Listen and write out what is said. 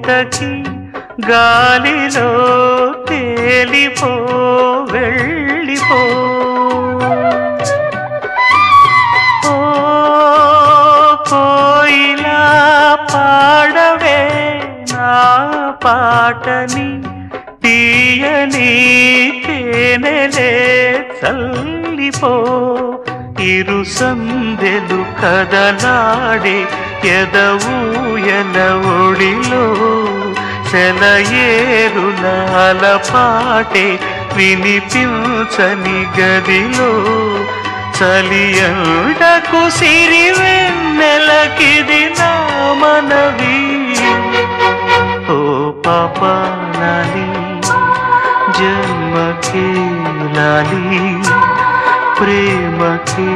పూటకి గాలిలో తేలిపో వెళ్ళిపో ఓ కోయిలా పాడవే నా పాటని తీయని తేనెలే చల్లిపో ఇరు సందెలు కదలాడే ఎదవూయల ఒడిలో సెలయేరుల అలపాటే వినిపించని గదిలో చలియండకు సిరివెన్నెలకిది నా మనవి ఓ పాపాలాలి జన్మకే లాలి ప్రేమకే